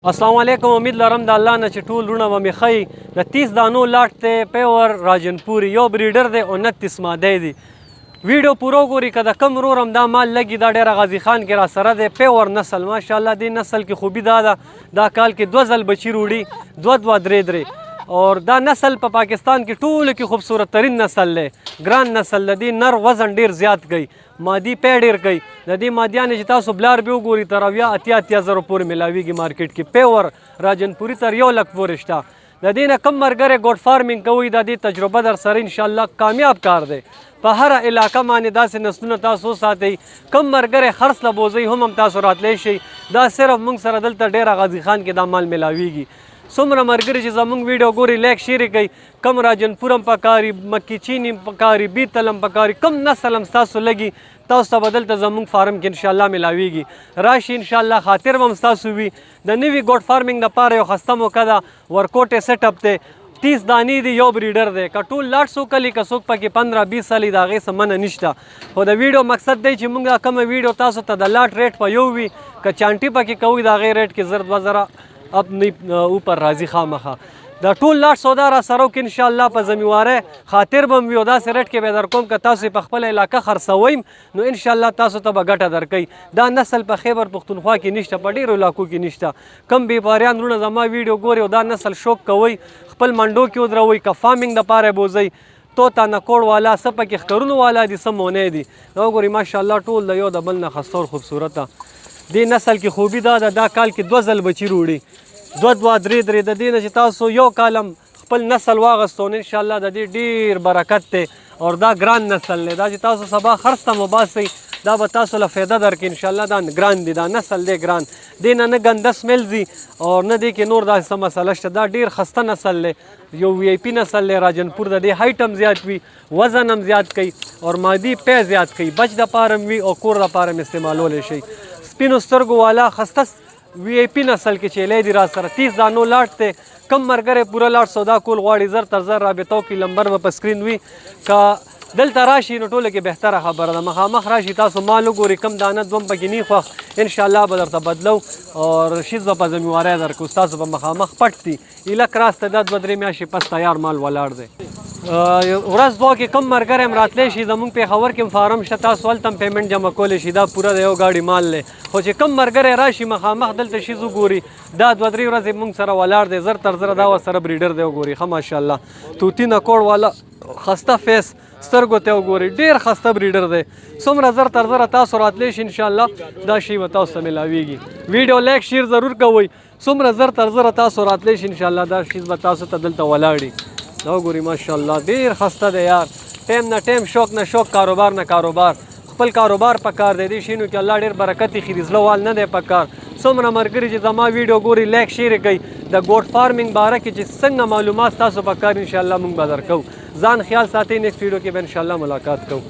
السلام علیکم. امید لرم د الله نه چې ټول وروڼه به مې ښه د 30 دانو لاټ دی پیور راجنپوري یو بریډر دی 29 ماده دی. ویډیو پوره وګورئ که د کم ورور هم دا مال لګي دا ډېر غازي خان کې را سره دی پیور نسل ماشاءالله. دې نسل کې خوبي دا ده دا کال کې 2 ځل بچي روړي 2 3 اور دا نسل په پاکستان کې ټولو کې خوبصورت ترین نسل دی ګران نسل د دې نر وزن ډېر زیات کوي مادي پی ډېر کوي د دې مادیانې چې تاسو بلار به وګورئ تر 80 زره پورې ملاویږي مارکیټ کې پیور راجنپوري تر 1 لک پورې شته. د دې نه کم مرګره ګوډ فارمینګ کوئ د دې تجربه در سره انشاءالله کامیاب کار دی. په هره علاقه باندې داسې نسلونه تاسو ساتئ کم مرګره خرڅ له بوزئ هم تاسو راتلی شئ. دا صرف موږ سره دلته ډېر غازي خان کې دا مال ملاویږي. څومره ملګري چې زموږ ویډیو ګوري لایک شیر کوي کم راجنپور هم پکاري مکي چین هم پکاري بیتل هم پکاري کم نسل هم ستاسو لګي تاسو ته به دلته زموږ فارم کې انشاءالله ملاویږي. راشي انشاءالله خاطر به هم ستاسو وي. د نوي ګوډ فارمینګ دپاره یو ښسته موقع ده ورکوټ یې سیټ اپ دی 30 دانې دی یو بریډر دی که ټول لاټ څوک کلي که څوک پکې 15-20 سالي د هغې څه منع نشته. خو د ویډیو مقصد دی چې موږ دا کومه ویډیو تاسو ته د لاټ ریټ په یو وي که چانټي پکې کوئ د هغې ریټ کې 2 زره اپنی اوپر راځي خامخا. دا ټول لاټ سودا را سره وکړي انشاءالله په ذمهوارۍ خاطر به م وي او داسې ریټ کې به در کوم که تاسو یې په خپله علاقه خرڅوئ نو انشاءالله تاسو ته به ګټه درکوي. دا نسل په خیبر پښتونخوا کې نشته په ډېرو علاقو کې نشته. کم بیپاریان وروڼه زما ویډیو ګوري او دا نسل شوق کوئ خپل منډو کې ودروئ که فارمینګ دپاره بوځئ توتا نکوړ والا څه پکې ښکرونو والا دي څه مونی دي دا وګورئ ماشاءالله ټول د یو د بل نه خسته او خوبصورته. دې نسل کې خوبي دا ده دا کال کې 2 ځل بچي روړي 2 3 د دې نه چې تاسو یو کالم خپل نسل واغستو نو انشاءالله د دې ډېر برکت دی او دا ګران نسل دی. دا چې تاسو سبا خرڅ ته مباسئ دا به تاسو له فایده درکړي انشاءالله. دا ګران دی دا نسل دی ګران دې نه ګنده سمیل ځي او نه دې کې نور داسې څه مسله شته. دا ډېر خسته نسل دی یو وی آی پي نسل دی راجنپور د دې هایټ هم زیات وي وزن هم زیات کوي او مادي پی زیات کوي بچ دپاره هم وي او کور دپاره هم استعمالولی شئ. سپینو سترګو والا خسته وی آی پي نسل کې چې لی دي را سره 30 دانو لاټ دی کم مرګری پوره لاټ سودا کول غواړي 0 تر 0 رابطه وکړي لمبر به په سکرین وي که دلته راشي نو ټوله کې بهتره خبره ده مخامخ راشي تاسو مال وګورئ کم دانه دوم پکې نی خوښ انشاءالله به درته بدلو او رشید به په ذمهواری درکړو ستاسو به مخامخ پټ دي ایله کراس ته دا 2-3 میاشتې پس تیار مال ولاړ دی. ورځ دوه کې کم مرګری هم راتلی شي زموږ پېښور کې هم فارم شته تاسو هلته هم پیمنټ جمع کولی شي دا پوره د یو ګاډي مال دی خو چې کم مرګری راشي مخامخ دلته شیز وګوري دا 2-3 ورځې موږ سره ولاړ دی 0 تر 0 دا ورسره بریډر دی وګورئ ښه ماشاءالله توتي نکوړ والا خسته فیس سترګو ته وګورئ ډېر خسته بریډر دی. څومره 0 تر 0 تاسو راتلی شي انشاءالله دا شی به تاسو ته ملاویږي. ویډیو لایک شیر ضرور کوئ څومره 0 تر 0 تاسو راتلی شي انشاءالله دا شیز به تاسو ته دلته ولاړي. دا وګورئ ماشاءالله ډېر خسته دی یار ټیم نه ټیم شوق نه شوق کاروبار نه کاروبار خپل کاروبار په کار دی دې شینو کې الله ډېر برکت یې خیري زړه وال نه دی په کار. څومره ملګري چې زما ویډیو ګوري لایک شیر کوي د ګوډ فارمینګ باره کې چې څنګه معلومات تاسو په کار انشاءالله موږ به درکوو. ځان خیال ساتئ نیکسټ ویډیو کې به انشاءالله ملاقات کوو.